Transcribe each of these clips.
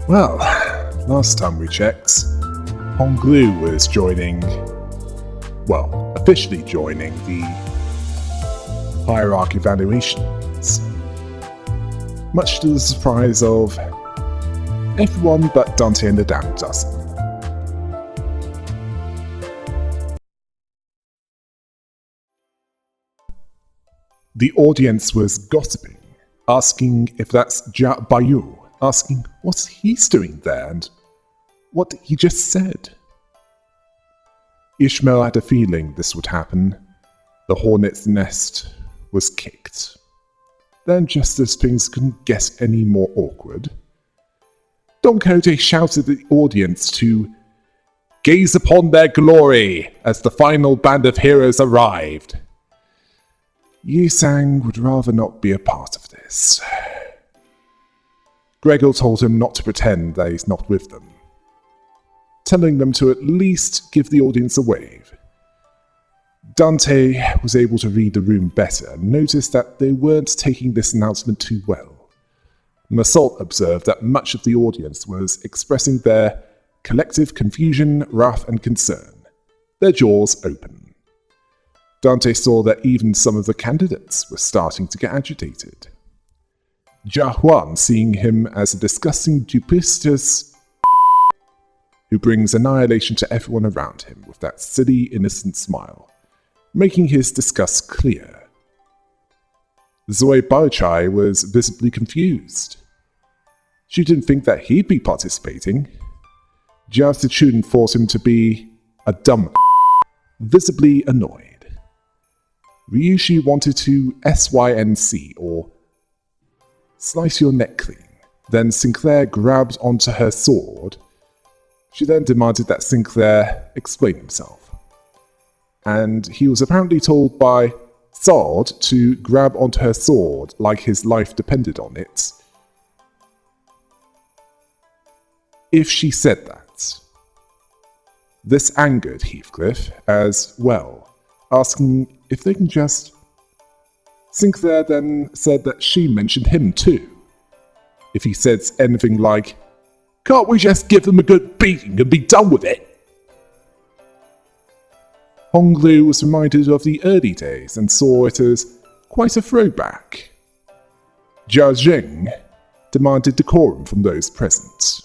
Well, last time we checked, Honglu was officially joining the hierarchy evaluations. Much to the surprise of everyone but Dante and the Damn Dozen. The audience was gossiping, asking if that's Jia Bayu, asking what he's doing there and what he just said. Ishmael had a feeling this would happen. The hornet's nest was kicked. Then, just as things couldn't get any more awkward, Don Quixote shouted at the audience to gaze upon their glory as the final band of heroes arrived. Yi Sang would rather not be a part of this. Gregor told him not to pretend that he's not with them, telling them to at least give the audience a wave. Dante was able to read the room better and noticed that they weren't taking this announcement too well. Massault observed that much of the audience was expressing their collective confusion, wrath, and concern, their jaws open. Dante saw that even some of the candidates were starting to get agitated. Jia Huan seeing him as a disgusting duplicitous who brings annihilation to everyone around him with that silly, innocent smile, making his disgust clear. Zoe Baochai was visibly confused. She didn't think that he'd be participating. Jia Zichun thought him to be a dumb visibly annoyed. Ryushi wanted to SYNC, or slice your neck clean. Then Sinclair grabbed onto her sword. She then demanded that Sinclair explain himself. And he was apparently told by Sard to grab onto her sword like his life depended on it. If she said that. This angered Heathcliff as well, asking if they can just... Sinclair then said that she mentioned him too. If he says anything like, "Can't we just give them a good beating and be done with it?" Honglu was reminded of the early days and saw it as quite a throwback. Jia Zheng demanded decorum from those present,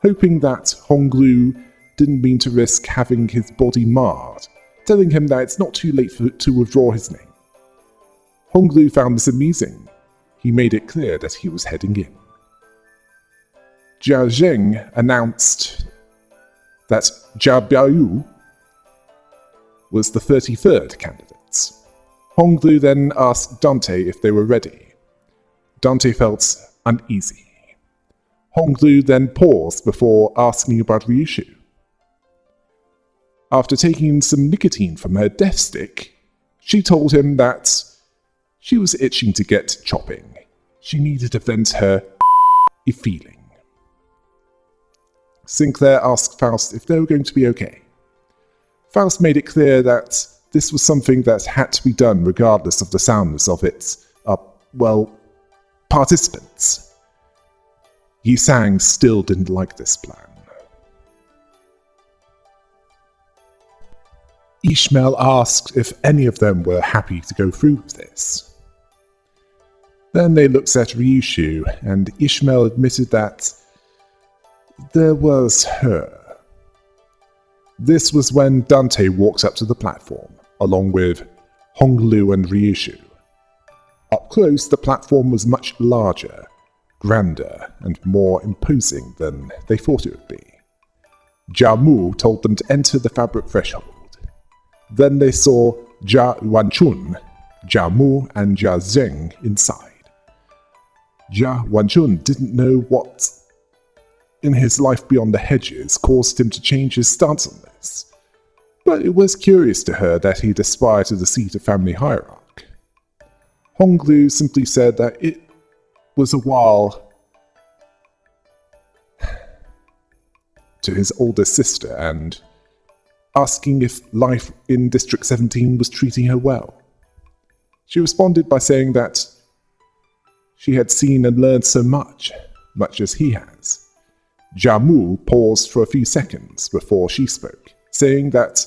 hoping that Honglu didn't mean to risk having his body marred, telling him that it's not too late to withdraw his name. Honglu found this amusing. He made it clear that he was heading in. Jia Zheng announced that Jia Biaoyu was the 33rd candidate. Honglu then asked Dante if they were ready. Dante felt uneasy. Honglu then paused before asking about Ryushu. After taking some nicotine from her death stick, she told him that she was itching to get chopping. She needed to vent her feeling. Sinclair asked Faust if they were going to be okay. Faust made it clear that this was something that had to be done regardless of the soundness of its, participants. Yi Sang still didn't like this plan. Ishmael asked if any of them were happy to go through with this. Then they looked at Ryushu, and Ishmael admitted that there was her. This was when Dante walked up to the platform, along with Honglu and Ryushu. Up close, the platform was much larger, grander, and more imposing than they thought it would be. Jia Mu told them to enter the fabric threshold. Then they saw Jia Wanchun, Jia Mu, and Jia Zheng inside. Jia Wanchun didn't know what in his life beyond the hedges caused him to change his stance on this, but it was curious to her that he'd aspired to the seat of family hierarch. Honglu simply said that it was a while to his older sister and asking if life in District 17 was treating her well. She responded by saying that she had seen and learned so much as he has, Jiamu paused for a few seconds before she spoke, saying that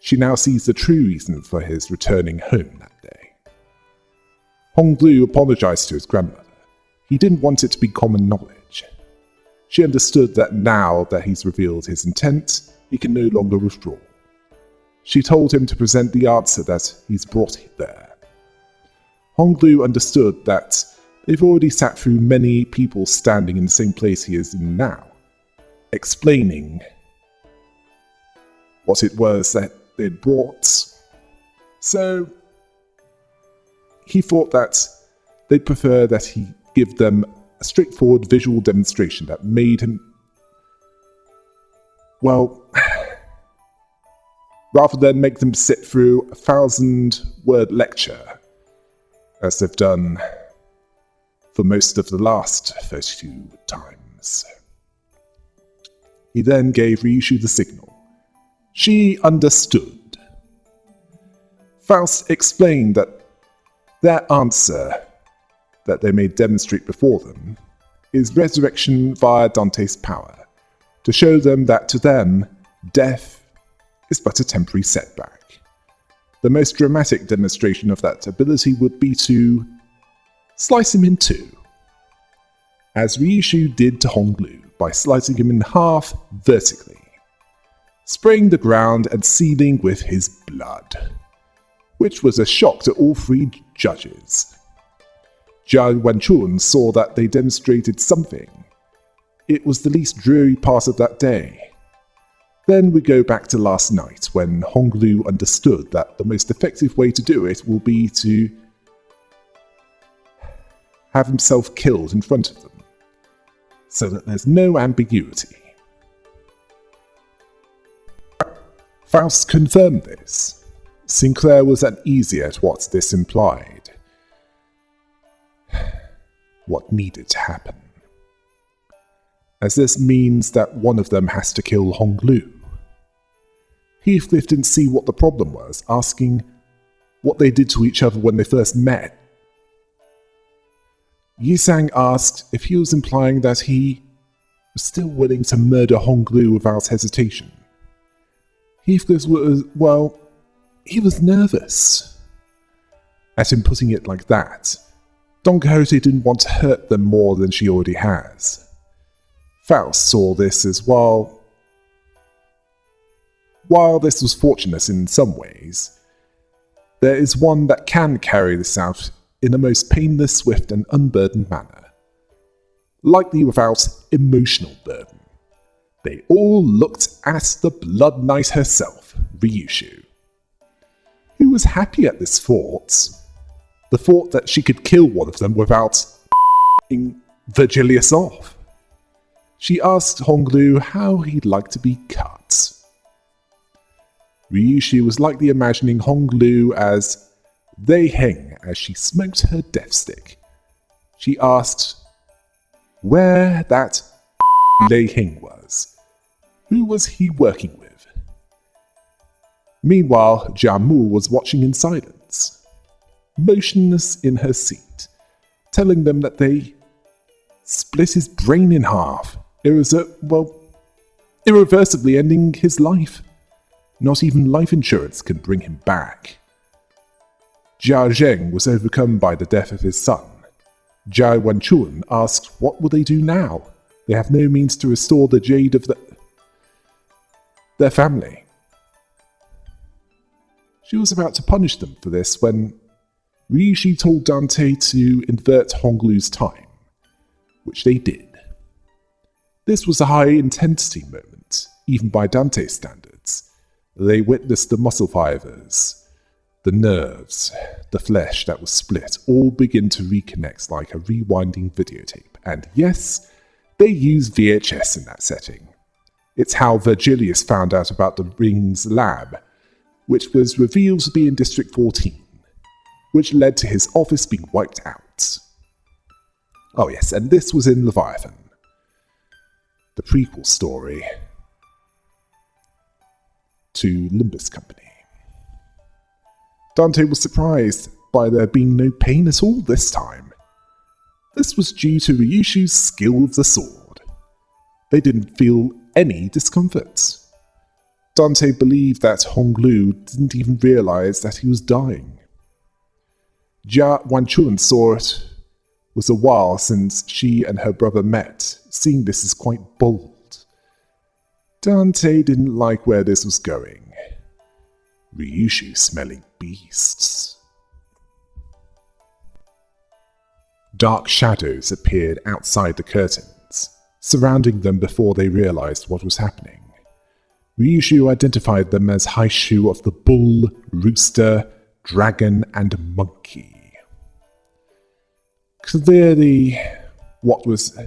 she now sees the true reason for his returning home that day. Honglu apologized to his grandmother. He didn't want it to be common knowledge. She understood that now that he's revealed his intent, he can no longer withdraw. She told him to present the answer that he's brought there. Honglu understood that they've already sat through many people standing in the same place he is in now, explaining what it was that they'd brought. So he thought that they'd prefer that he give them a straightforward visual demonstration that made him, well, rather than make them sit through a 1,000-word lecture, as they've done for most of the last 32 times. He then gave Ryushu the signal. She understood. Faust explained that their answer that they may demonstrate before them is resurrection via Dante's power, to show them that to them, death is but a temporary setback. The most dramatic demonstration of that ability would be to slice him in two, as Ryushu did to Honglu by slicing him in half vertically, spraying the ground and sealing with his blood, which was a shock to all three judges. Jia Wenchun saw that they demonstrated something. It was the least dreary part of that day. Then we go back to last night, when Honglu understood that the most effective way to do it will be to have himself killed in front of them, so that there's no ambiguity. Faust confirmed this. Sinclair was uneasy at what this implied. What needed to happen, as this means that one of them has to kill Honglu. Heathcliff didn't see what the problem was, asking what they did to each other when they first met. Yisang asked if he was implying that he was still willing to murder Honglu without hesitation. Heathcliff was, well, he was nervous at him putting it like that. Don Quixote didn't want to hurt them more than she already has. Faust saw this as while this was fortunate in some ways, there is one that can carry this out in a most painless, swift, and unburdened manner, likely without emotional burden. They all looked at the Blood Knight herself, Ryushu, who was happy at this thought. The thought that she could kill one of them without Virgilius off. She asked Honglu how he'd like to be cut. Ryushu was likely imagining Honglu as Lei Heng as she smoked her death stick. She asked where that Lei Heng was. Who was he working with? Meanwhile, Jiamu was watching in silence, motionless in her seat, telling them that they split his brain in half, irreversibly ending his life. Not even life insurance can bring him back. Jia Zheng was overcome by the death of his son. Jia Wenchun asked what will they do now? They have no means to restore the jade of their family. She was about to punish them for this when Ryushu told Dante to invert Honglu's time, which they did. This was a high-intensity moment, even by Dante's standards. They witnessed the muscle fibers, the nerves, the flesh that was split, all begin to reconnect like a rewinding videotape. And yes, they used VHS in that setting. It's how Virgilius found out about the Ring's lab, which was revealed to be in District 14. Which led to his office being wiped out. Oh yes, and this was in Leviathan, the prequel story to Limbus Company. Dante was surprised by there being no pain at all this time. This was due to Ryushu's skill with the sword. They didn't feel any discomfort. Dante believed that Honglu didn't even realize that he was dying. Jia Wanchun saw it was a while since she and her brother met, seeing this as quite bold. Dante didn't like where this was going. Ryushu smelling beasts. Dark shadows appeared outside the curtains, surrounding them before they realized what was happening. Ryushu identified them as Haishu of the bull, rooster, dragon, and monkey. Clearly, what was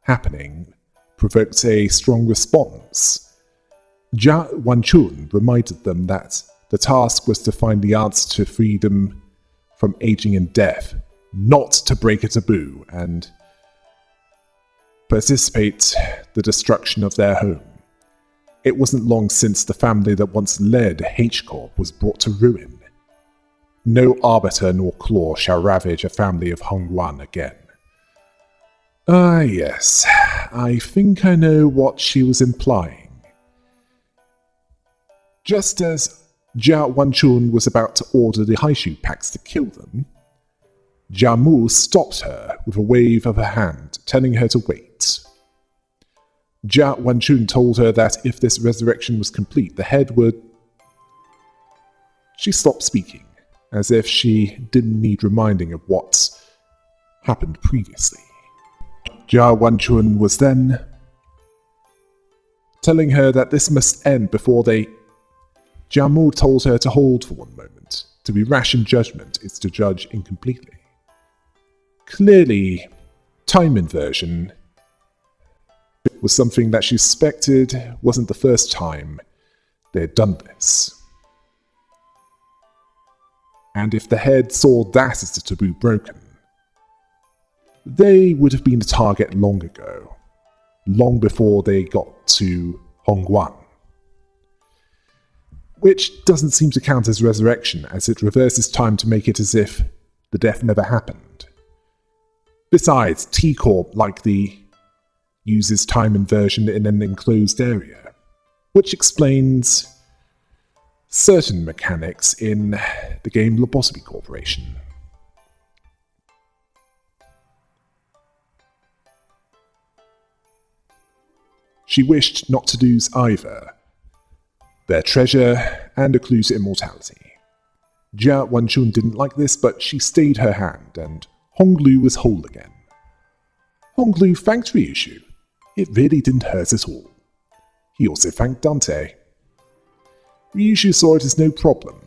happening provoked a strong response. Jia Wanchun reminded them that the task was to find the answer to freedom from aging and death, not to break a taboo and participate the destruction of their home. It wasn't long since the family that once led H-Corp was brought to ruin. No arbiter nor claw shall ravage a family of Hongguan again. Ah yes, I think I know what she was implying. Just as Jia Wanchun was about to order the Haishu packs to kill them, Jia Mu stopped her with a wave of her hand, telling her to wait. Jia Wanchun told her that if this resurrection was complete, the head would... She stopped speaking, as if she didn't need reminding of what happened previously. Jia Wanchun was then telling her that this must end before they... Jia Mu told her to hold for one moment. To be rash in judgment is to judge incompletely. Clearly, time inversion was something that she suspected wasn't the first time they had done this. And if the head saw that as the taboo broken, they would have been the target long ago, long before they got to Hongguan. Which doesn't seem to count as resurrection, as it reverses time to make it as if the death never happened. Besides, T-Corp likely uses time inversion in an enclosed area, which explains certain mechanics in the game Limbus Corporation. She wished not to lose either their treasure and a clue to immortality. Jia Wanchun didn't like this, but she stayed her hand, and Honglu was whole again. Honglu thanked Ryushu. It really didn't hurt at all. He also thanked Dante. Ryushu saw it as no problem.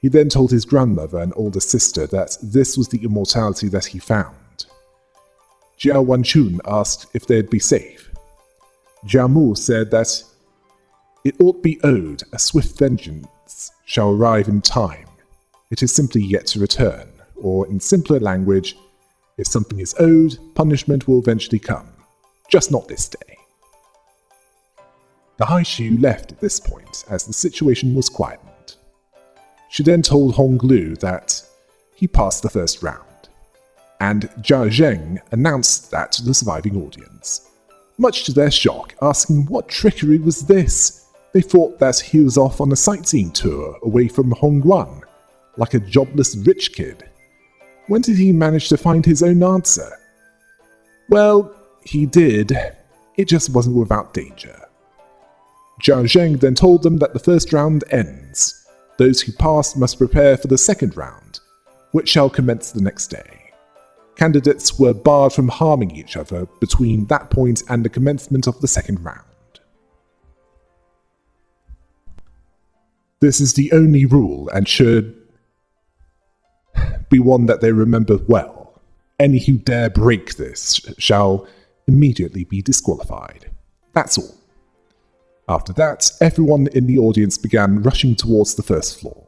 He then told his grandmother and older sister that this was the immortality that he found. Jia Wanchun asked if they'd be safe. Jia Mu said that it ought be owed, a swift vengeance shall arrive in time. It is simply yet to return, or in simpler language, if something is owed, punishment will eventually come, just not this day. The Haishu left at this point, as the situation was quietened. She then told Honglu that he passed the first round, and Jia Zheng announced that to the surviving audience. Much to their shock, asking what trickery was this. They thought that he was off on a sightseeing tour away from Hongguan, like a jobless rich kid. When did he manage to find his own answer? Well, he did. It just wasn't without danger. Jia Zheng then told them that the first round ends. Those who passed must prepare for the second round, which shall commence the next day. Candidates were barred from harming each other between that point and the commencement of the second round. This is the only rule and should be one that they remember well. Any who dare break this shall immediately be disqualified. That's all. After that, everyone in the audience began rushing towards the first floor.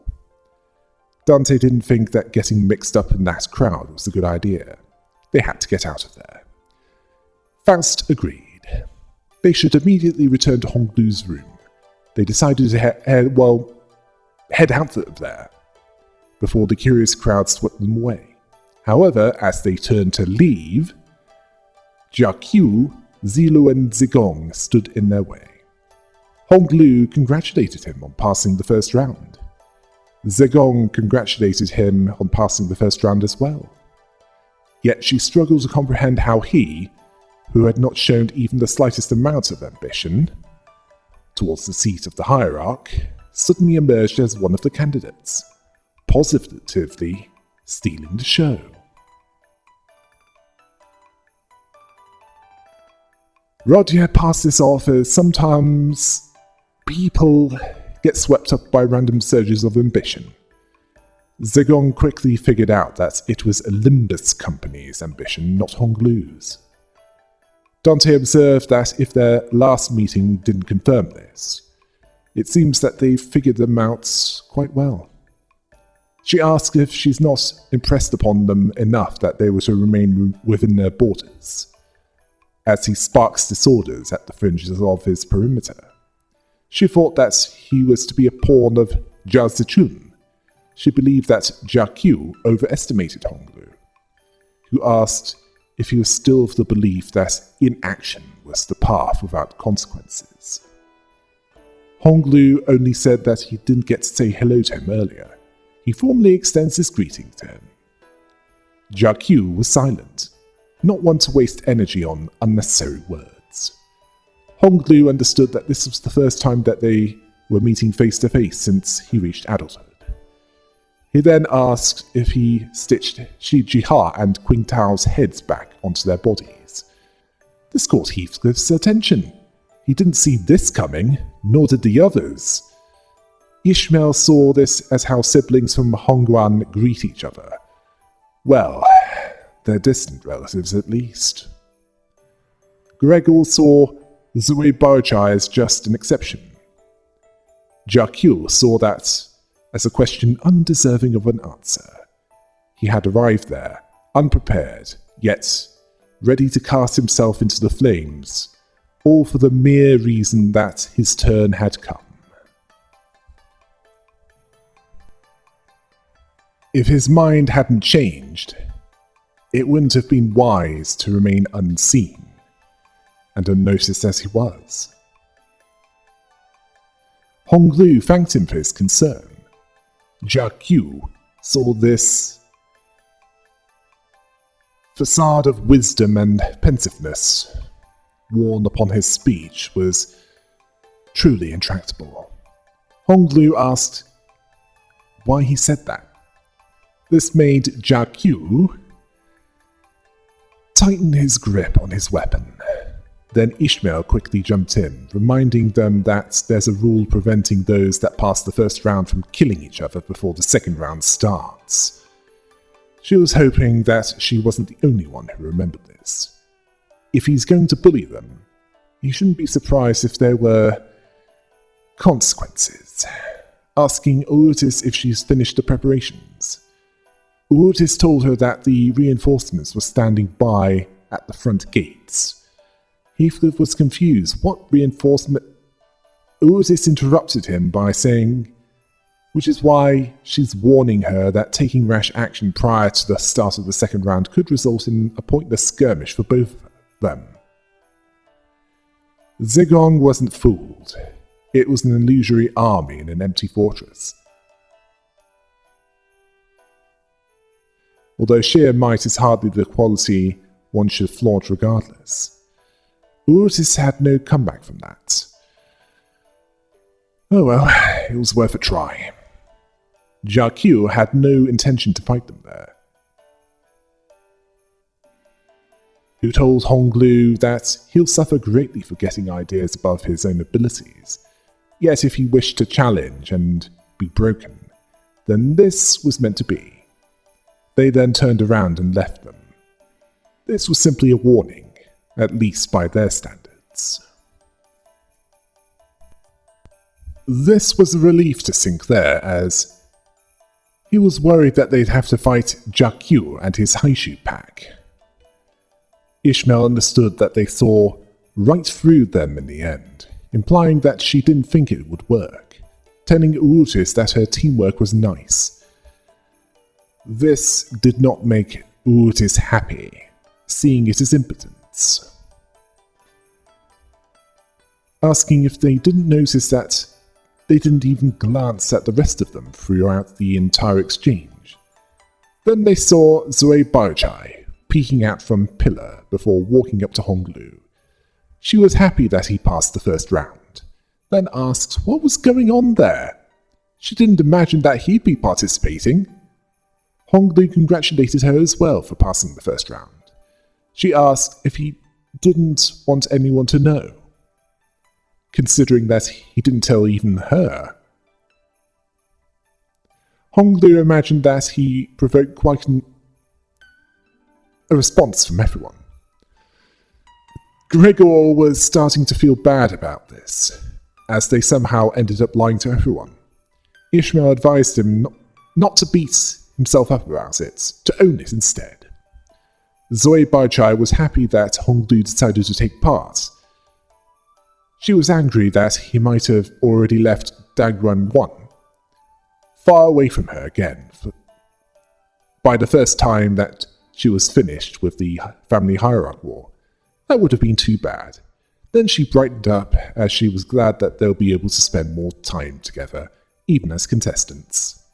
Dante didn't think that getting mixed up in that crowd was a good idea. They had to get out of there. Faust agreed. They should immediately return to Honglu's room. They decided to head out of there before the curious crowd swept them away. However, as they turned to leave, Jia Qiu Zilu and Zigong stood in their way. Honglu congratulated him on passing the first round. Zigong congratulated him on passing the first round as well. Yet she struggled to comprehend how he, who had not shown even the slightest amount of ambition towards the seat of the hierarch, suddenly emerged as one of the candidates, positively stealing the show. Roger passed this off as sometimes people get swept up by random surges of ambition. Zigong quickly figured out that it was a Limbus company's ambition, not Honglu's. Dante observed that if their last meeting didn't confirm this, it seems that they figured them out quite well. She asked if she's not impressed upon them enough that they were to remain within their borders, as he sparks disorders at the fringes of his perimeter. She thought that he was to be a pawn of Jia Zichun. She believed that Jia Qiu overestimated Honglu, who asked if he was still of the belief that inaction was the path without consequences. Honglu only said that he didn't get to say hello to him earlier. He formally extends his greeting to him. Jia Qiu was silent, not one to waste energy on unnecessary words. Honglu understood that this was the first time that they were meeting face to face since he reached adulthood. He then asked if he stitched Shi Jiha and Qing Tao's heads back onto their bodies. This caught Heathcliff's attention. He didn't see this coming, nor did the others. Ishmael saw this as how siblings from Hongguan greet each other. Well, they're distant relatives at least. Gregor saw Zui Barchai as just an exception. Jia Qiu saw that as a question undeserving of an answer. He had arrived there, unprepared, yet ready to cast himself into the flames, all for the mere reason that his turn had come. If his mind hadn't changed, it wouldn't have been wise to remain unseen and unnoticed as he was. Honglu thanked him for his concern. Jia Qiu saw this facade of wisdom and pensiveness worn upon his speech was truly intractable. Honglu asked why he said that. This made Jia Qiu tighten his grip on his weapon. Then Ishmael quickly jumped in, reminding them that there's a rule preventing those that pass the first round from killing each other before the second round starts. She was hoping that she wasn't the only one who remembered this. If he's going to bully them, he shouldn't be surprised if there were consequences. Asking Otis if she's finished the preparations. Otis told her that the reinforcements were standing by at the front gates. Heathcliff was confused. What reinforcement? Otis interrupted him by saying, which is why she's warning her that taking rash action prior to the start of the second round could result in a pointless skirmish for both of them. Zigong wasn't fooled. It was an illusory army in an empty fortress. Although sheer might is hardly the quality one should flaunt regardless. Otis had no comeback from that. Oh well, it was worth a try. Jia Qiu had no intention to fight them there. Who told Honglu that he'll suffer greatly for getting ideas above his own abilities, yet if he wished to challenge and be broken, then this was meant to be. They then turned around and left them. This was simply a warning, at least by their standards. This was a relief to Sinclair, as he was worried that they'd have to fight Jia Qiu and his Haishu pack. Ishmael understood that they saw right through them in the end, implying that she didn't think it would work, telling Otis that her teamwork was nice. This did not make Otis happy, seeing it as impotence. asking if they didn't notice that they didn't even glance at the rest of them throughout the entire exchange. Then they saw Zoe Baichai peeking out from a pillar before walking up to Honglu. She was happy that he passed the first round, then asked what was going on there. She didn't imagine that he'd be participating. Honglu congratulated her as well for passing the first round. She asked if he didn't want anyone to know, considering that he didn't tell even her. Honglu imagined that he provoked quite a response from everyone. Gregor was starting to feel bad about this, as they somehow ended up lying to everyone. Ishmael advised him not to beat himself up about it, to own it instead. Zoe Baichai was happy that Honglu decided to take part. She was angry that he might have already left Dagran 1 far away from her again by the first time that she was finished with the family hierarch war. That would have been too bad. Then she brightened up as she was glad that they'll be able to spend more time together, even as contestants,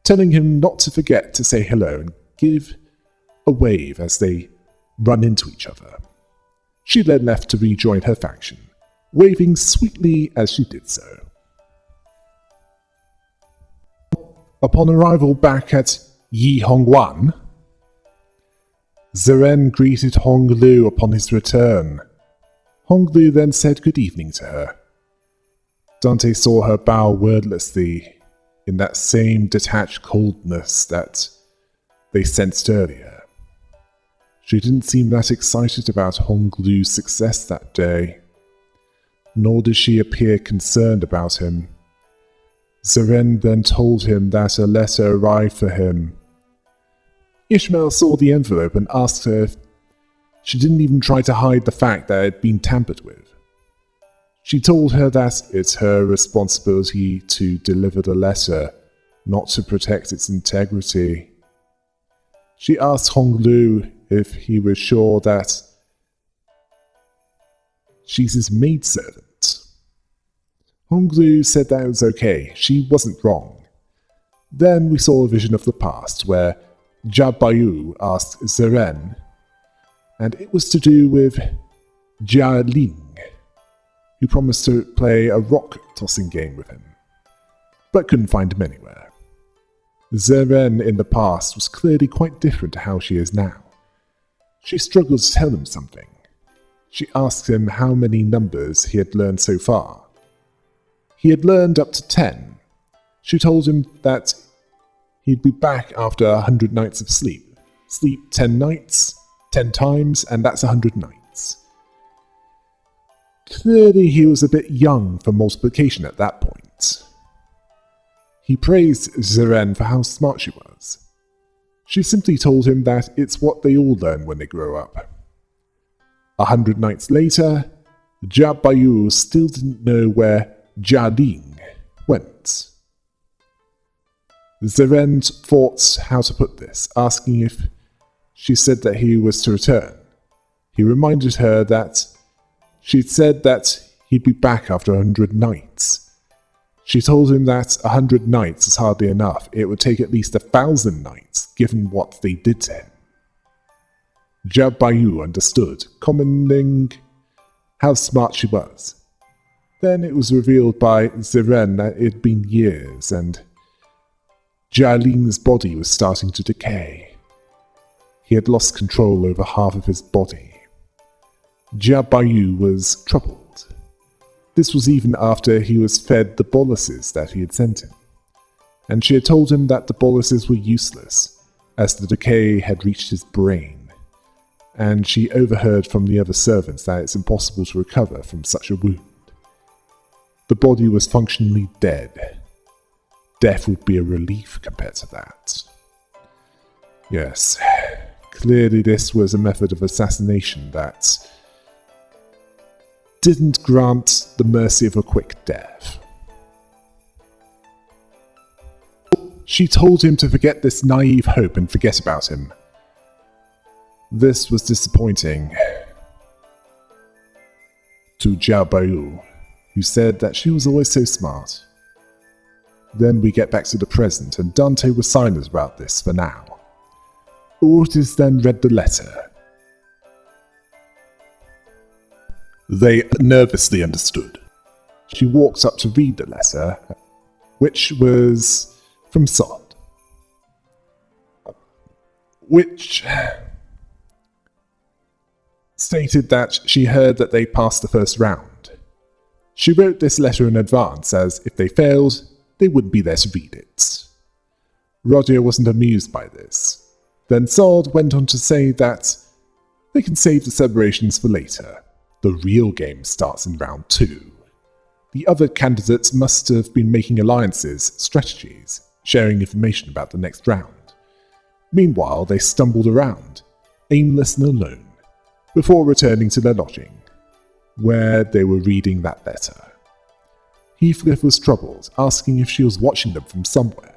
telling him not to forget to say hello and give a wave as they run into each other. She then left to rejoin her faction, waving sweetly as she did so. Upon arrival back at Yi Hongwan, Zeren greeted Honglu upon his return. Honglu then said good evening to her. Dante saw her bow wordlessly in that same detached coldness that they sensed earlier. She didn't seem that excited about Honglu's success that day, nor did she appear concerned about him. Zeren then told him that a letter arrived for him. Ishmael saw the envelope and asked her if she didn't even try to hide the fact that it had been tampered with. She told her that it's her responsibility to deliver the letter, not to protect its integrity. She asked Honglu if he was sure that she's his maidservant. Honglu said that it was okay, she wasn't wrong. Then we saw a vision of the past where Jia Bayu asked Zeren, and it was to do with Jia Ling, who promised to play a rock-tossing game with him, but couldn't find him anywhere. Zeren in the past was clearly quite different to how she is now. She struggled to tell him something. She asked him how many numbers he had learned so far. He had learned up to 10. She told him that he'd be back after 100 nights of sleep. Sleep 10 nights, 10 times, and that's 100 nights. Clearly he was a bit young for multiplication at that point. He praised Zeren for how smart she was. She simply told him that it's what they all learn when they grow up. 100 nights later, Jia Bayu still didn't know where Jia Ling went. Zeren thought how to put this, asking if she said that he was to return. He reminded her that she'd said that he'd be back after 100 nights. She told him that 100 nights is hardly enough. It would take at least 1,000 nights, given what they did to him. Jia Bayu understood, commenting how smart she was. Then it was revealed by Zeren that it had been years, and Jia Ling's body was starting to decay. He had lost control over half of his body. Jia Bayu was troubled. This was even after he was fed the boluses that he had sent him, and she had told him that the boluses were useless, as the decay had reached his brain, and she overheard from the other servants that it's impossible to recover from such a wound. The body was functionally dead. Death would be a relief compared to that. Yes, clearly this was a method of assassination that didn't grant the mercy of a quick death. She told him to forget this naive hope and forget about him. This was disappointing to Jia Bayu. who said that she was always so smart. Then we get back to the present, and Dante was silent about this for now. Ortiz then read the letter. They nervously understood. She walked up to read the letter, which was from Sod, which stated that she heard that they passed the first round. She wrote this letter in advance, as if they failed, they wouldn't be there to read it. Roger wasn't amused by this. Then Sod went on to say that they can save the celebrations for later. The real game starts in round 2. The other candidates must have been making alliances, strategies, sharing information about the next round. Meanwhile, they stumbled around, aimless and alone, before returning to their lodging, where they were reading that letter. Heathcliff was troubled, asking if she was watching them from somewhere.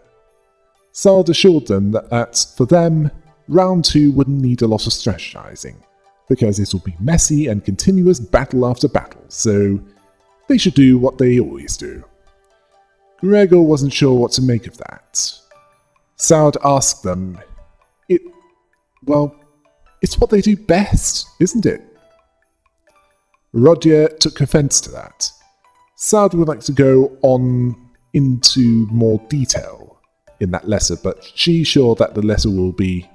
Sard assured them that for them, round 2 wouldn't need a lot of strategizing, because it would be messy and continuous battle after battle, so they should do what they always do. Gregor wasn't sure what to make of that. Sard asked them, it's what they do best, isn't it? Roger took offense to that. Sard would like to go on into more detail in that letter, but she's sure that the letter will be,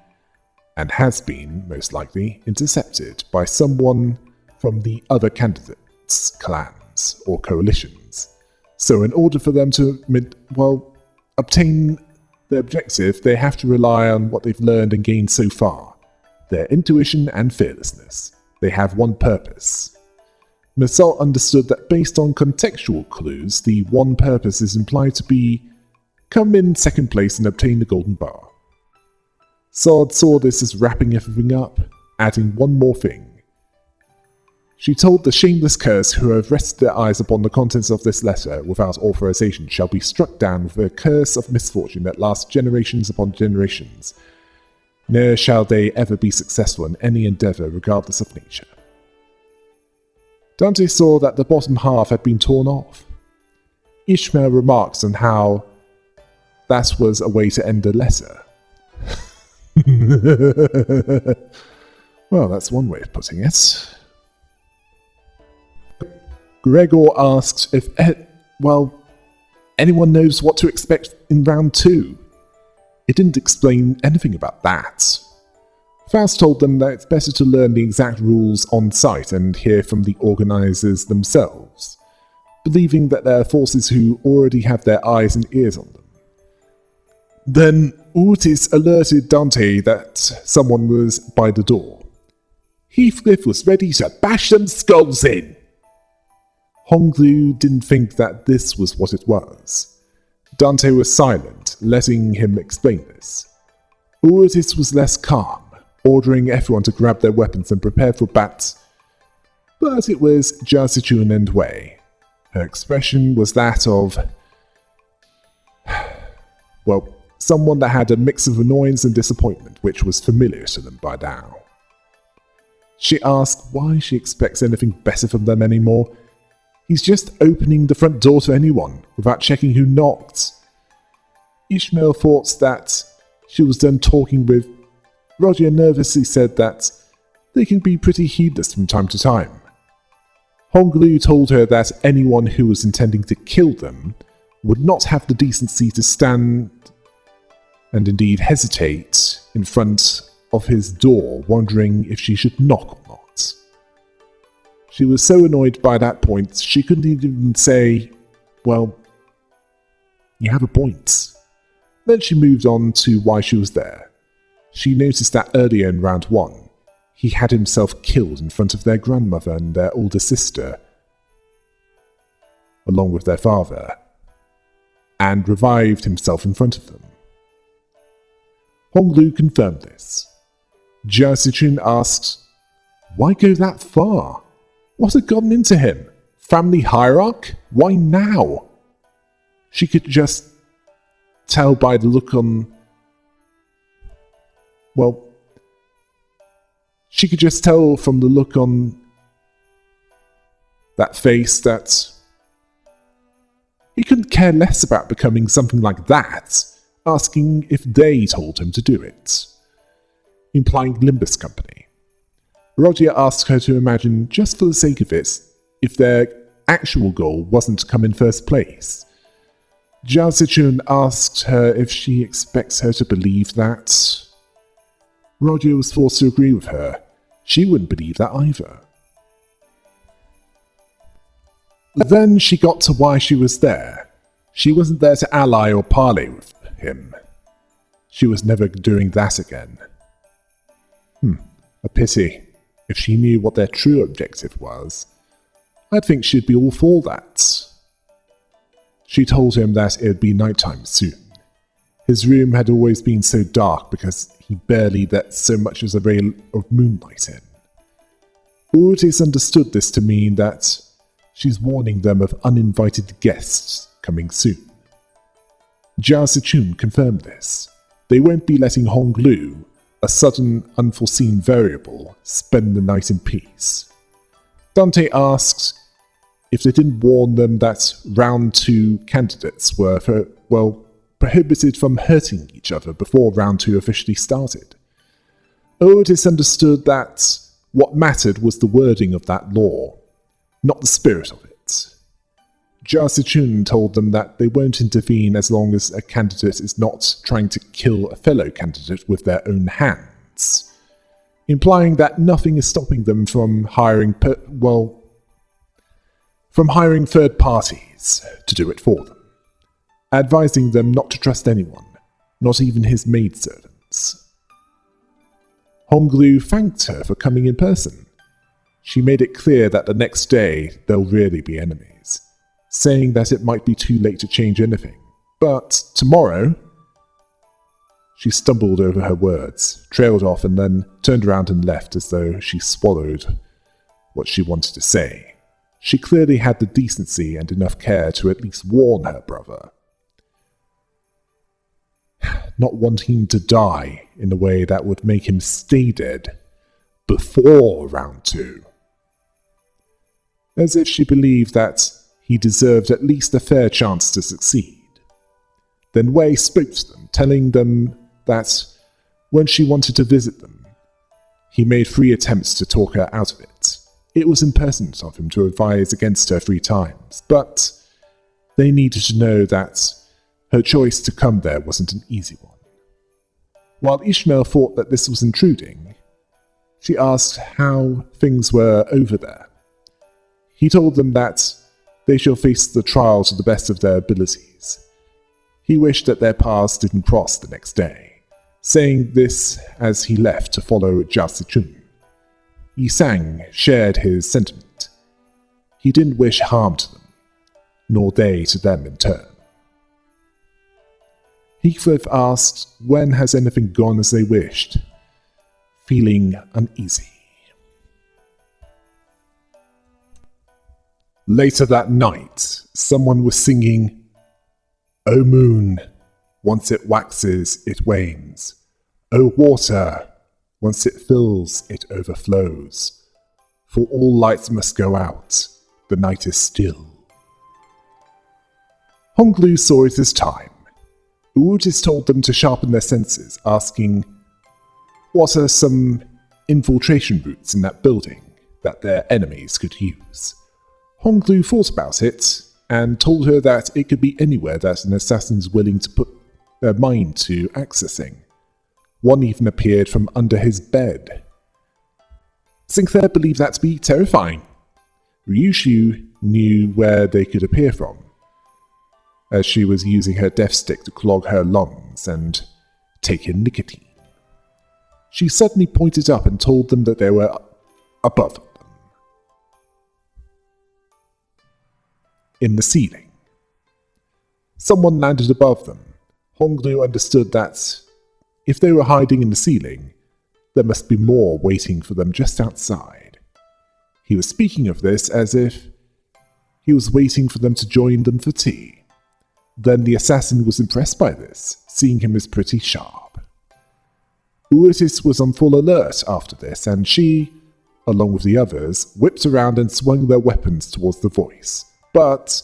and has been, most likely, intercepted by someone from the other candidates' clans or coalitions. So in order for them to, obtain their objective, they have to rely on what they've learned and gained so far. Their intuition and fearlessness. They have one purpose. Massault understood that based on contextual clues, the one purpose is implied to be come in second place and obtain the golden bar. Sard saw this as wrapping everything up, adding one more thing. She told the shameless curse who have rested their eyes upon the contents of this letter without authorization shall be struck down with a curse of misfortune that lasts generations upon generations. Ne'er shall they ever be successful in any endeavour regardless of nature. Dante saw that the bottom half had been torn off. Ishmael remarks on how that was a way to end a letter. Well, that's one way of putting it. Gregor asked if, anyone knows what to expect in round 2. It didn't explain anything about that. Faust told them that it's better to learn the exact rules on site and hear from the organisers themselves, believing that there are forces who already have their eyes and ears on them. Then Ortiz alerted Dante that someone was by the door. Heathcliff was ready to bash them skulls in. Honglu didn't think that this was what it was. Dante was silent, letting him explain this. Ortiz was less calm, ordering everyone to grab their weapons and prepare for bat. But it was just to an end way. Her expression was that of, someone that had a mix of annoyance and disappointment, which was familiar to them by now. She asked why she expects anything better from them anymore. He's just opening the front door to anyone, without checking who knocked. Ishmael thought that she was done talking with. Roger nervously said that they can be pretty heedless from time to time. Honglu told her that anyone who was intending to kill them would not have the decency to stand and indeed hesitate in front of his door, wondering if she should knock or not. She was so annoyed by that point, she couldn't even say, you have a point. Then she moved on to why she was there. She noticed that earlier in round 1, he had himself killed in front of their grandmother and their older sister, along with their father, and revived himself in front of them. Honglu confirmed this. Jia Sichun asked, why go that far? What had gotten into him? Family hierarch? Why now? She could just tell by the look on... she could just tell from the look on that face that He couldn't care less about becoming something like that, asking if they told him to do it. Implying Limbus Company. Roger asked her to imagine, just for the sake of it, if their actual goal wasn't to come in first place. Zhao Zichun asked her if she expects her to believe that. Roger was forced to agree with her. She wouldn't believe that either. Then she got to why she was there. She wasn't there to ally or parley with him. She was never doing that again. A pity. If she knew what their true objective was, I'd think she'd be all for that. She told him that it would be nighttime soon. His room had always been so dark because he barely let so much as a ray of moonlight in. Otis understood this to mean that she's warning them of uninvited guests coming soon. Zhao Zichun confirmed this. They won't be letting Hong Lu, a sudden, unforeseen variable, spend the night in peace. Dante asked if they didn't warn them that round 2 candidates were, prohibited from hurting each other before round 2 officially started. Otis understood that what mattered was the wording of that law, not the spirit of it. Zhao Zichun told them that they won't intervene as long as a candidate is not trying to kill a fellow candidate with their own hands, implying that nothing is stopping them from hiring third parties to do it for them, advising them not to trust anyone, not even his maidservants. Honglu thanked her for coming in person. She made it clear that the next day they'll really be enemies, saying that it might be too late to change anything. But tomorrow... She stumbled over her words, trailed off, and then turned around and left as though she swallowed what she wanted to say. She clearly had the decency and enough care to at least warn her brother. Not wanting him to die in a way that would make him stay dead before round 2. As if she believed that he deserved at least a fair chance to succeed. Then Wei spoke to them, telling them that when she wanted to visit them, he made 3 attempts to talk her out of it. It was impertinent of him to advise against her 3 times, but they needed to know that her choice to come there wasn't an easy one. While Ishmael thought that this was intruding, she asked how things were over there. He told them that they shall face the trial to the best of their abilities. He wished that their paths didn't cross the next day, saying this as he left to follow Zhao Zichun. Yi Sang shared his sentiment. He didn't wish harm to them, nor they to them in turn. Heathcliff asked, when has anything gone as they wished, feeling uneasy. Later that night, someone was singing, "O moon, once it waxes, it wanes. O water, once it fills, it overflows. For all lights must go out, the night is still." Honglu saw it as time. Uotis told them to sharpen their senses, asking, what are some infiltration routes in that building that their enemies could use? Honglu thought about it, and told her that it could be anywhere that an assassin is willing to put their mind to accessing. One even appeared from under his bed. Sinclair believed that to be terrifying. Ryushu knew where they could appear from, as she was using her death stick to clog her lungs and take in nicotine. She suddenly pointed up and told them that they were above them. In the ceiling. Someone landed above them. Honglu understood that if they were hiding in the ceiling, there must be more waiting for them just outside. He was speaking of this as if he was waiting for them to join them for tea. Then the assassin was impressed by this, seeing him as pretty sharp. Uotis was on full alert after this, and she, along with the others, whipped around and swung their weapons towards the voice. But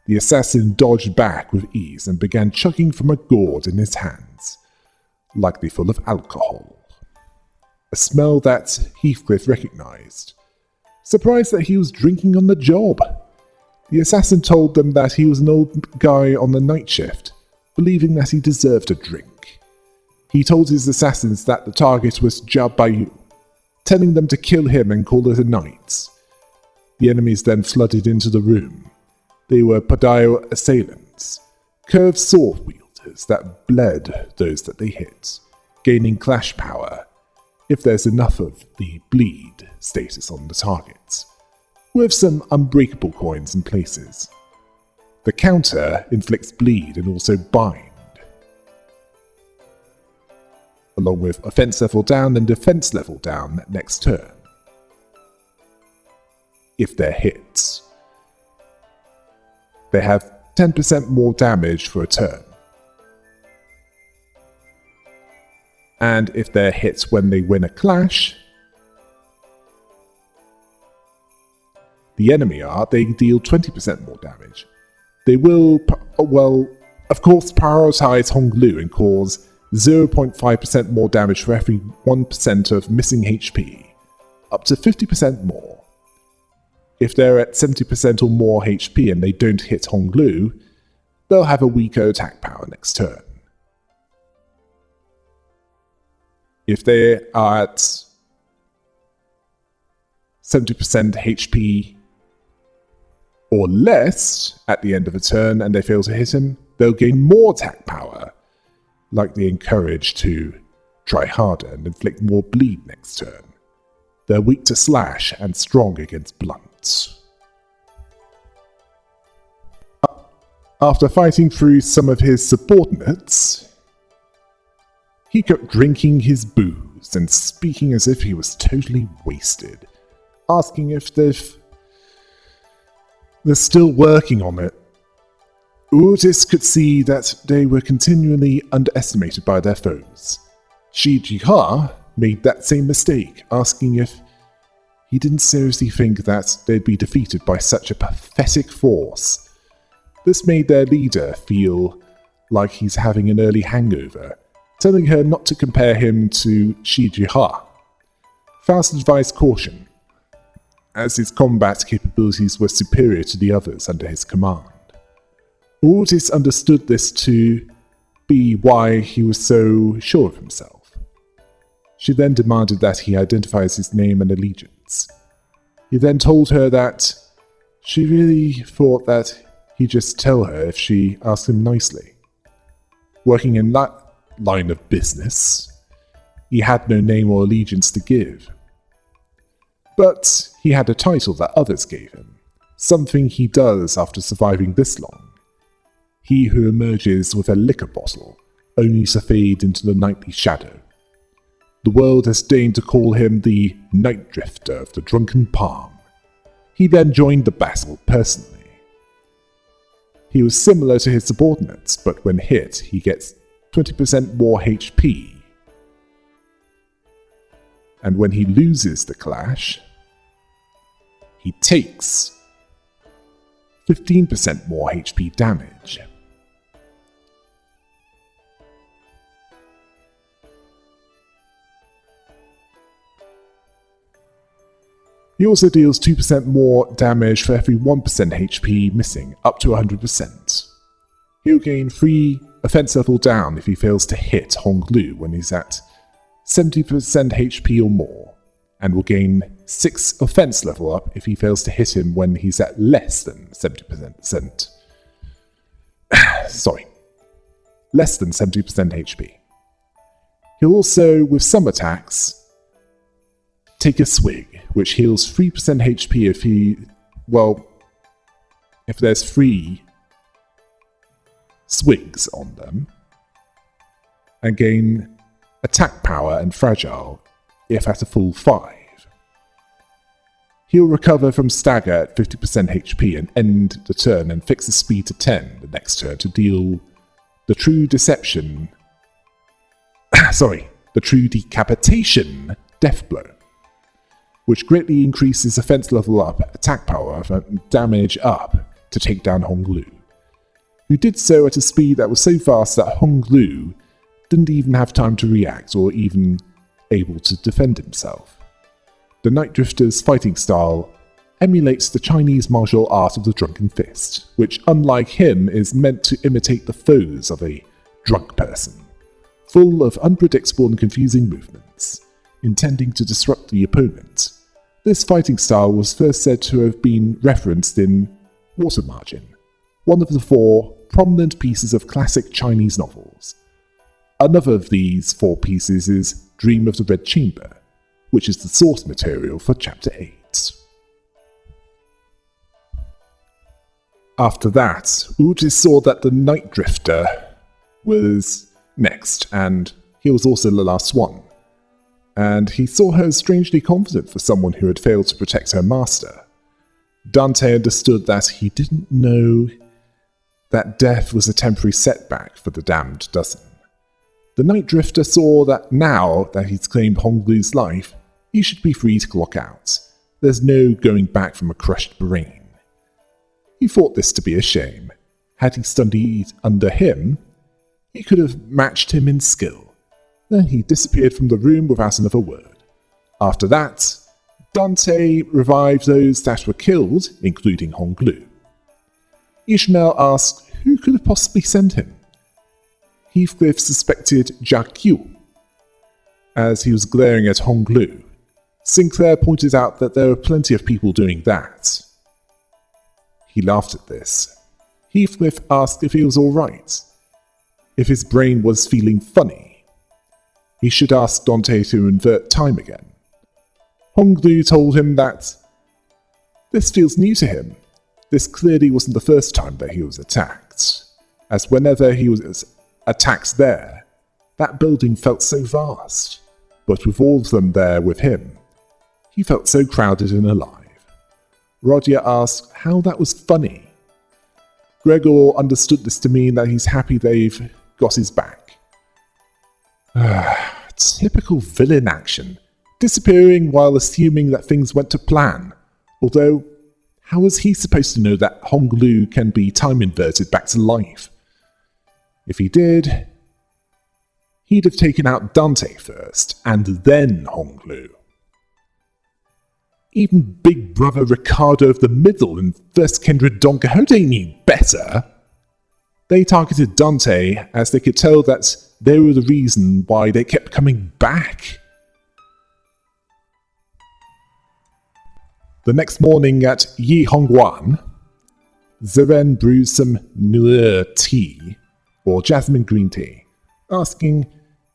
The assassin dodged back with ease and began chugging from a gourd in his hands, likely full of alcohol. A smell that Heathcliff recognized. Surprised that he was drinking on the job. The assassin told them that he was an old guy on the night shift, believing that he deserved a drink. He told his assassins that the target was Jab Bayou, telling them to kill him and call it a night. The enemies then flooded into the room. They were Padaio assailants, curved sword wielders that bled those that they hit, gaining clash power if there's enough of the bleed status on the target, with some unbreakable coins in places. The counter inflicts bleed and also bind, along with offense level down and defense level down next turn, if they're hits. They have 10% more damage for a turn. And if they're hits when they win a clash, the enemy they deal 20% more damage. They will, of course, prioritize Honglu and cause 0.5% more damage for every 1% of missing HP, up to 50% more. If they're at 70% or more HP and they don't hit Honglu, they'll have a weaker attack power next turn. If they are at 70% HP or less at the end of a turn and they fail to hit him, they'll gain more attack power, likely encouraged to try harder and inflict more bleed next turn. They're weak to slash and strong against blunts. After fighting through some of his subordinates, he kept drinking his booze and speaking as if he was totally wasted, asking if they're still working on it. Otis could see that they were continually underestimated by their foes. Shi Jiha made that same mistake, asking if he didn't seriously think that they'd be defeated by such a pathetic force. This made their leader feel like he's having an early hangover, telling her not to compare him to Shi Jiha. Faust advised caution, as his combat capabilities were superior to the others under his command. Otis understood this to be why he was so sure of himself. She then demanded that he identifies his name and allegiance. He then told her that she really thought that he'd just tell her if she asked him nicely. Working in that line of business, he had no name or allegiance to give. But he had a title that others gave him, something he does after surviving this long. He who emerges with a liquor bottle, only to fade into the nightly shadow. The world has deigned to call him the Night Drifter of the Drunken Palm. He then joined the battle personally. He was similar to his subordinates, but when hit, he gets 20% more HP. And when he loses the clash, he takes 15% more HP damage. He also deals 2% more damage for every 1% HP missing, up to 100%. He'll gain 3 offense level down if he fails to hit Honglu when he's at 70% HP or more, and will gain 6 offense level up if he fails to hit him when he's at less than 70%. Less than 70% HP. He'll also, with some attacks, take a swig, which heals 3% HP if there's 3 swigs on them, and gain attack power and fragile if at a full 5. He'll recover from stagger at 50% HP and end the turn and fix his speed to 10 the next turn to deal the true deception. The true decapitation death blow, which greatly increases offense level up, attack power, and damage up to take down Hong Lu, who did so at a speed that was so fast that Hong Lu didn't even have time to react or even able to defend himself. The Night Drifter's fighting style emulates the Chinese martial art of the drunken fist, which, unlike him, is meant to imitate the foes of a drunk person, full of unpredictable and confusing movements, intending to disrupt the opponent. This fighting style was first said to have been referenced in Water Margin, one of the 4 prominent pieces of classic Chinese novels. Another of these 4 pieces is Dream of the Red Chamber, which is the source material for Chapter 8. After that, Uji saw that the Night Drifter was next, and he was also the last one. And he saw her strangely confident for someone who had failed to protect her master. Dante understood that he didn't know that death was a temporary setback for the damned dozen. The Night Drifter saw that now that he's claimed Hong Lu's life, he should be free to clock out. There's no going back from a crushed brain. He thought this to be a shame. Had he studied under him, he could have matched him in skill. Then he disappeared from the room without another word. After that, Dante revived those that were killed, including Hong Lu. Ishmael asked who could have possibly sent him. Heathcliff suspected Jia Qiu, as he was glaring at Hong Lu. Sinclair pointed out that there were plenty of people doing that. He laughed at this. Heathcliff asked if he was alright, if his brain was feeling funny. He should ask Dante to invert time again. Hong Lu told him that this feels new to him. This clearly wasn't the first time that he was attacked, as whenever he was attacked there, that building felt so vast, but with all of them there with him, he felt so crowded and alive. Roger asked how that was funny. Gregor understood this to mean that he's happy they've got his back. Typical villain action, disappearing while assuming that things went to plan. Although, how was he supposed to know that Hong Lu can be time inverted back to life? If he did, he'd have taken out Dante first, and then Hong Lu. Even Big Brother Ricardo of the Middle and First Kindred Don Quixote knew better. They targeted Dante as they could tell that they were the reason why they kept coming back. The next morning at Yi Hongguan, Zeren brewed some nuer tea, or jasmine green tea, asking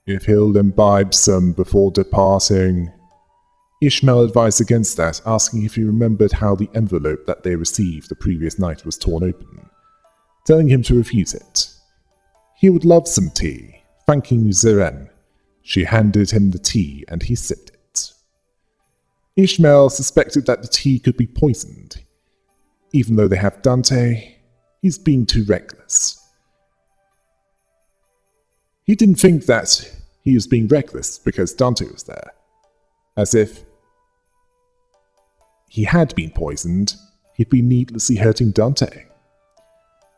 if he'll imbibe some before departing. Ishmael advised against that, asking if he remembered how the envelope that they received the previous night was torn open, telling him to refuse it. He would love some tea, thanking Zeren. She handed him the tea and he sipped it. Ishmael suspected that the tea could be poisoned. Even though they have Dante, he's being too reckless. He didn't think that he was being reckless because Dante was there. As if he had been poisoned, he'd be needlessly hurting Dante.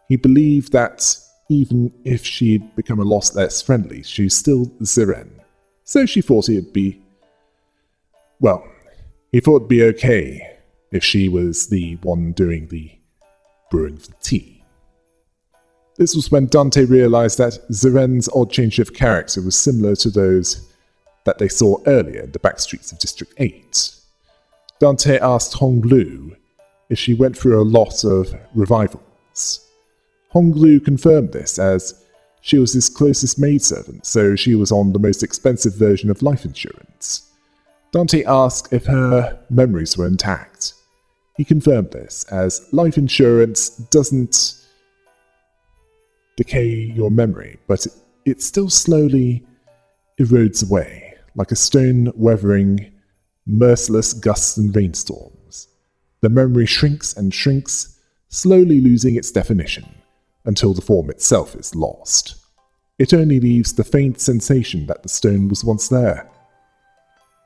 He believed that even if she'd become a lot less friendly, she's still Zeren. So she thought it'd be... well, he thought it'd be okay if she was the one doing the brewing of the tea. This was when Dante realized that Zeren's odd change of character was similar to those that they saw earlier in the backstreets of District 8. Dante asked Hong Lu if she went through a lot of revivals. Hong Lu confirmed this, as she was his closest maidservant, so she was on the most expensive version of life insurance. Dante asked if her memories were intact. He confirmed this, as life insurance doesn't decay your memory, but it still slowly erodes away, like a stone weathering merciless gusts and rainstorms. The memory shrinks and shrinks, slowly losing its definition, until the form itself is lost. It only leaves the faint sensation that the stone was once there,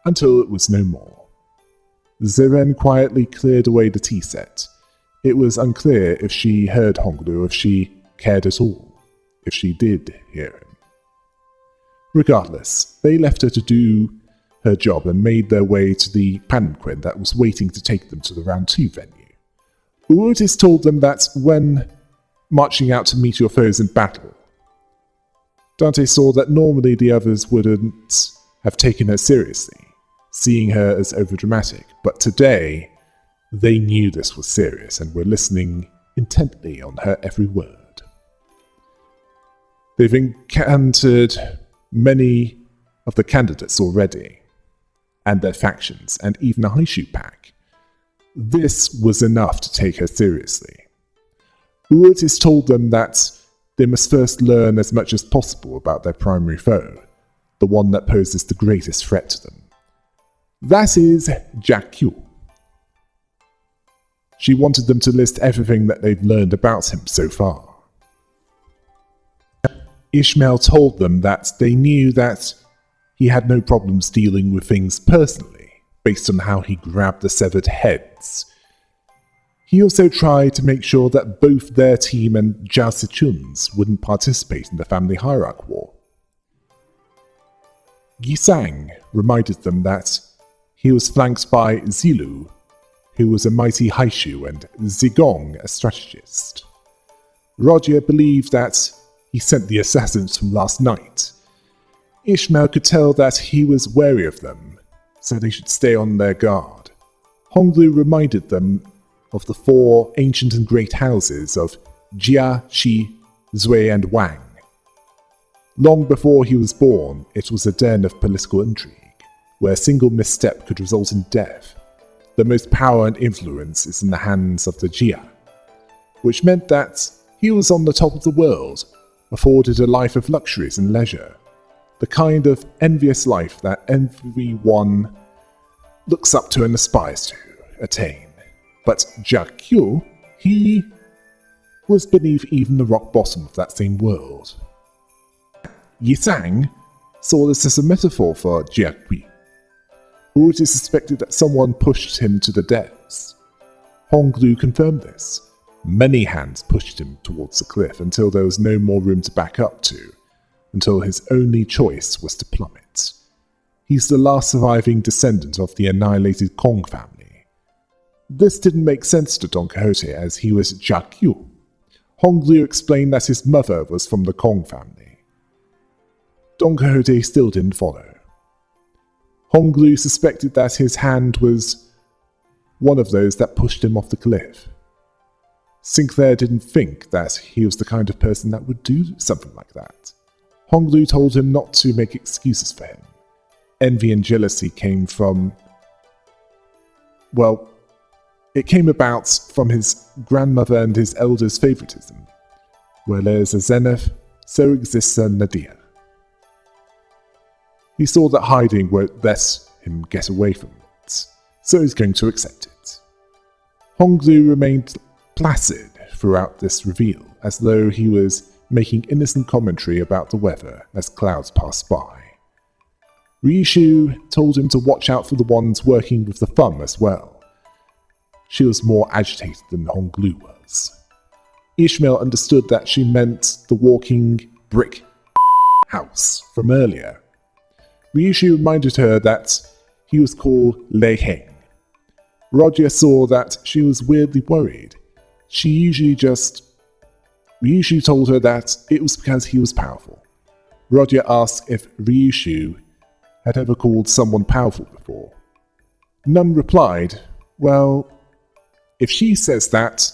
until it was no more. Zeren quietly cleared away the tea set, It was unclear if she heard Honglu or if she cared at all, if she did hear him. Regardless, they left her to do her job and made their way to the palanquin that was waiting to take them to the round 2 venue. Uotis told them that when marching out to meet your foes in battle, Dante saw that normally the others wouldn't have taken her seriously, seeing her as overdramatic, but today they knew this was serious and were listening intently on her every word. They've encountered many of the candidates already, and their factions, and even a Haishu pack. This was enough to take her seriously. Uotis told them that they must first learn as much as possible about their primary foe, the one that poses the greatest threat to them. That is Jakyu. She wanted them to list everything that they've learned about him so far. Ishmael told them that they knew that he had no problems dealing with things personally, based on how he grabbed the severed heads. He also tried to make sure that both their team and Jiao Sichun's wouldn't participate in the family hierarch war. Yisang reminded them that he was flanked by Zilu, who was a mighty Haishu, and Zigong, a strategist. Roger believed that he sent the assassins from last night. Ishmael could tell that he was wary of them, so they should stay on their guard. Honglu reminded them of the 4 ancient and great houses of Jia, Shi, Zui, and Wang. Long before he was born, it was a den of political intrigue, where a single misstep could result in death. The most power and influence is in the hands of the Jia, which meant that he was on the top of the world, afforded a life of luxuries and leisure, the kind of envious life that everyone looks up to and aspires to attain. But Jakyu, he was beneath even the rock bottom of that same world. Yisang saw this as a metaphor for Jiakui, who it is suspected that someone pushed him to the depths. Honglu confirmed this. Many hands pushed him towards the cliff until there was no more room to back up to, until his only choice was to plummet. He's the last surviving descendant of the annihilated Kong family. This didn't make sense to Don Quixote as he was Jakyu. Honglu explained that his mother was from the Kong family. Don Quixote still didn't follow. Honglu suspected that his hand was one of those that pushed him off the cliff. Sinclair didn't think that he was the kind of person that would do something like that. Honglu told him not to make excuses for him. Envy and jealousy came from... well, it came about from his grandmother and his elders' favoritism. Where there's a zenith, so exists a nadir. He saw that hiding won't let him get away from it, so he's going to accept it. Honglu remained placid throughout this reveal, as though he was making innocent commentary about the weather as clouds passed by. Ryushu told him to watch out for the ones working with the thumb as well. She was more agitated than Honglu was. Ishmael understood that she meant the walking brick house from earlier. Ryushu reminded her that he was called Lei Heng. Roger saw that she was weirdly worried. Ryushu told her that it was because he was powerful. Roger asked if Ryushu had ever called someone powerful before. None replied, well, if she says that,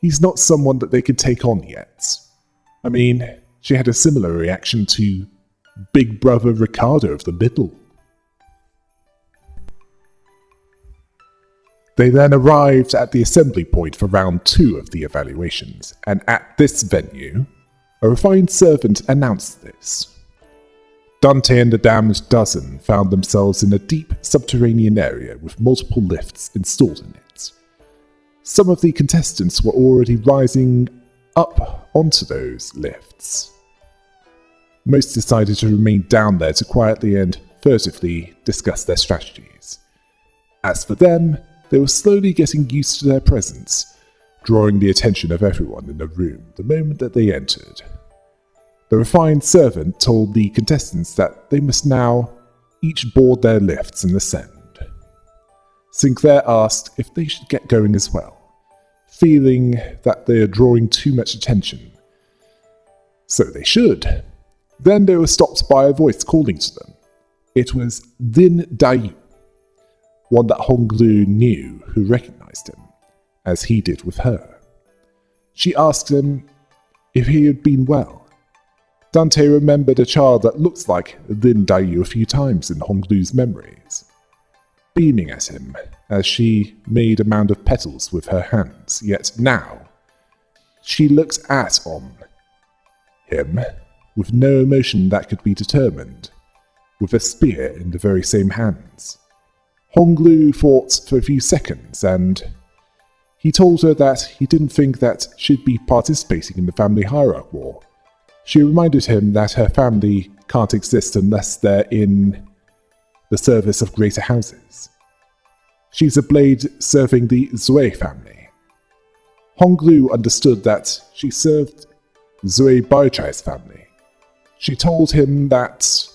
he's not someone that they could take on yet. I mean, she had a similar reaction to Big Brother Ricardo of the Middle. They then arrived at the assembly point for round 2 of the evaluations, and at this venue, a refined servant announced this. Dante and the damned dozen found themselves in a deep subterranean area with multiple lifts installed in it. Some of the contestants were already rising up onto those lifts. Most decided to remain down there to quietly and furtively discuss their strategies. As for them, they were slowly getting used to their presence, drawing the attention of everyone in the room the moment that they entered. The refined servant told the contestants that they must now each board their lifts and ascend. Sinclair asked if they should get going as well, feeling that they are drawing too much attention. So they should. Then they were stopped by a voice calling to them. It was Din Dayu, one that Honglu knew who recognized him, as he did with her. She asked him if he had been well. Dante remembered a child that looked like Din Dayu a few times in Honglu's memories, beaming at him as she made a mound of petals with her hands, yet now she looked at him with no emotion that could be determined, with a spear in the very same hands. Honglu thought for a few seconds, and he told her that he didn't think that she'd be participating in the family hierarchy war. She reminded him that her family can't exist unless they're in the service of greater houses. She's a blade serving the Zui family. Honglu understood that she served Zui Baichai's family. She told him that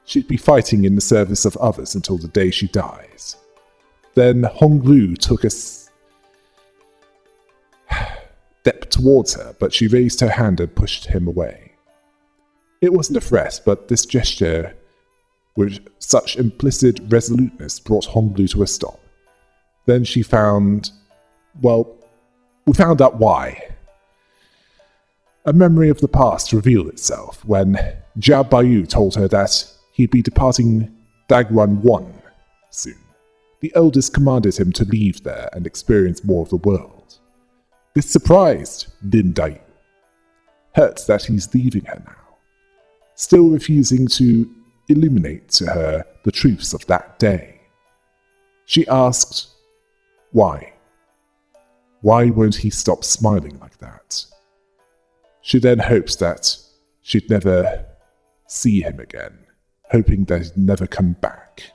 she'd be fighting in the service of others until the day she dies. Then Honglu took a step towards her, but she raised her hand and pushed him away. It wasn't a threat, but this gesture, with such implicit resoluteness, brought Honglu to a stop. Then we found out why. A memory of the past revealed itself when Jia Bayu told her that he'd be departing Dagwan 1 soon. The eldest commanded him to leave there and experience more of the world. This surprised Din Dayu. Hurt that he's leaving her now, still refusing to illuminate to her the truths of that day. She asked, why? Why won't he stop smiling like that? She then hoped that she'd never see him again, hoping that he'd never come back.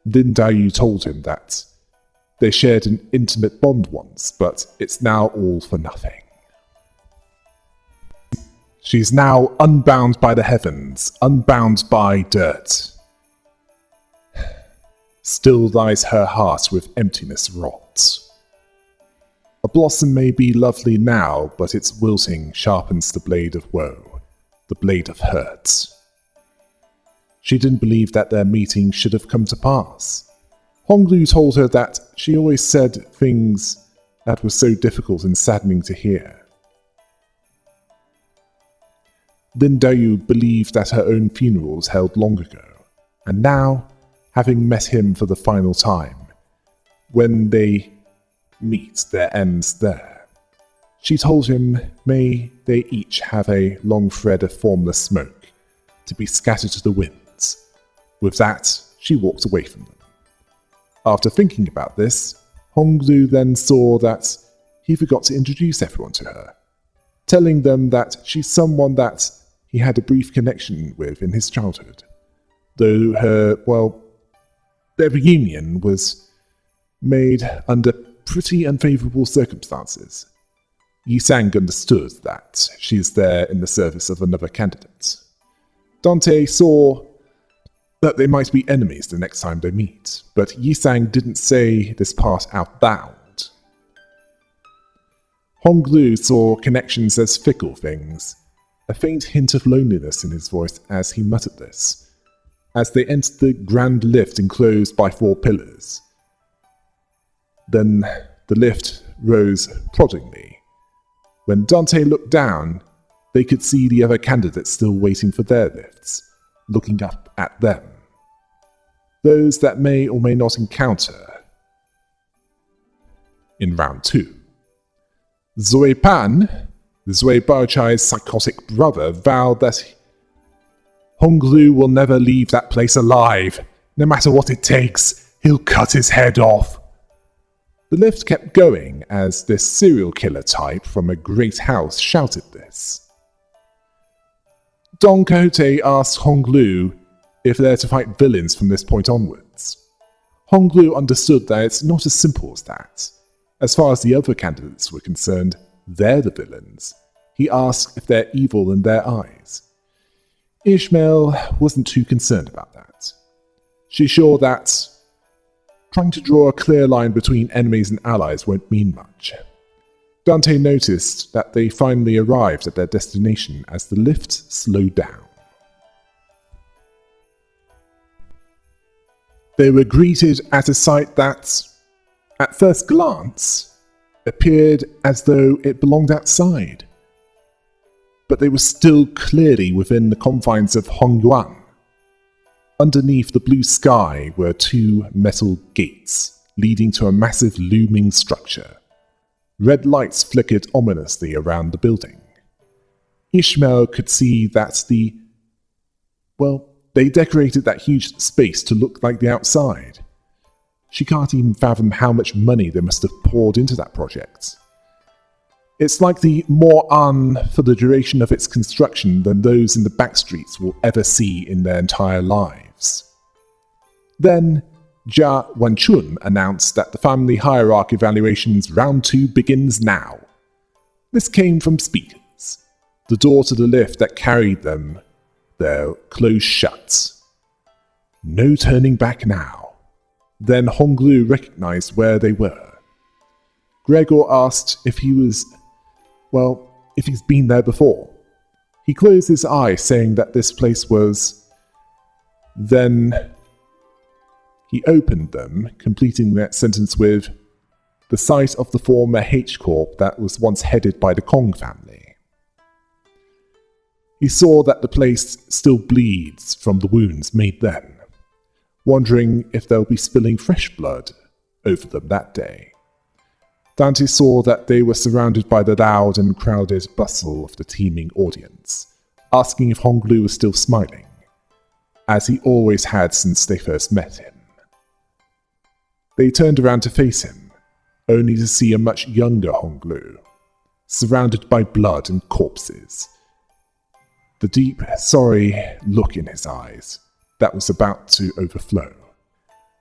Din Dayu told him that they shared an intimate bond once, but it's now all for nothing. She's now unbound by the heavens, unbound by dirt. Still lies her heart with emptiness rot. A blossom may be lovely now, but its wilting sharpens the blade of woe, the blade of hurt. She didn't believe that their meeting should have come to pass. Honglu told her that she always said things that were so difficult and saddening to hear. Din Dayu believed that her own funeral was held long ago, and now, having met him for the final time, when they meet their ends there, she told him may they each have a long thread of formless smoke to be scattered to the winds. With that, she walked away from them. After thinking about this, Honglu then saw that he forgot to introduce everyone to her, telling them that she's someone that he had a brief connection with in his childhood, though their reunion was made under pretty unfavorable circumstances. Yi Sang understood that she's there in the service of another candidate. Dante saw that they might be enemies the next time they meet, but Yi Sang didn't say this part out loud. Honglu saw connections as fickle things, a faint hint of loneliness in his voice as he muttered this, as they entered the grand lift enclosed by 4 pillars. Then the lift rose proddingly. When Dante looked down, they could see the other candidates still waiting for their lifts, looking up at them. Those that may or may not encounter in round 2. Zui Pan, Zui Baichai's psychotic brother, vowed that Honglu will never leave that place alive. No matter what it takes, he'll cut his head off. The lift kept going as this serial killer type from a great house shouted this. Don Quixote asked Honglu if they're to fight villains from this point onwards. Honglu understood that it's not as simple as that. As far as the other candidates were concerned, they're the villains. He asked if they're evil in their eyes. Ishmael wasn't too concerned about that. She's sure that trying to draw a clear line between enemies and allies won't mean much. Dante noticed that they finally arrived at their destination as the lift slowed down. They were greeted at a sight that, at first glance, appeared as though it belonged outside. But they were still clearly within the confines of Hongyuan. Underneath the blue sky were two metal gates, leading to a massive looming structure. Red lights flickered ominously around the building. Ishmael could see that they decorated that huge space to look like the outside. She can't even fathom how much money they must have poured into that project. It's like the Moran for the duration of its construction than those in the backstreets will ever see in their entire lives. Then, Jia Wanchun announced that the family hierarchy evaluation's round 2 begins now. This came from speakers. The door to the lift that carried them there closed shut. No turning back now. Then Honglu recognized where they were. Gregor asked if he's been there before. He closed his eyes, saying that this place was... Then he opened them, completing that sentence with the site of the former H-Corp that was once headed by the Kong family. He saw that the place still bleeds from the wounds made then, wondering if they'll be spilling fresh blood over them that day. Dante saw that they were surrounded by the loud and crowded bustle of the teeming audience, asking if Honglu was still smiling, as he always had since they first met him. They turned around to face him, only to see a much younger Honglu, surrounded by blood and corpses. The deep, sorry look in his eyes that was about to overflow,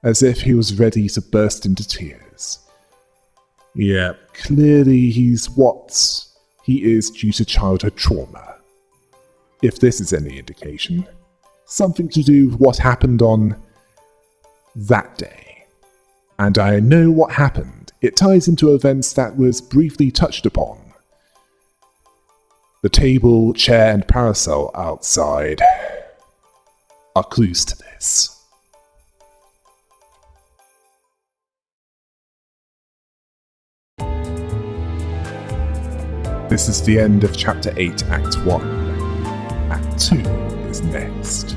as if he was ready to burst into tears. Yeah, clearly he's what he is due to childhood trauma. If this is any indication, something to do with what happened on that day. And I know what happened. It ties into events that was briefly touched upon. The table, chair, and parasol outside are clues to this. This is the end of Chapter 8, Act 1. Act 2 is next.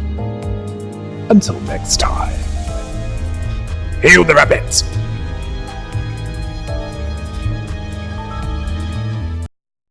Until next time. Hail the rabbits!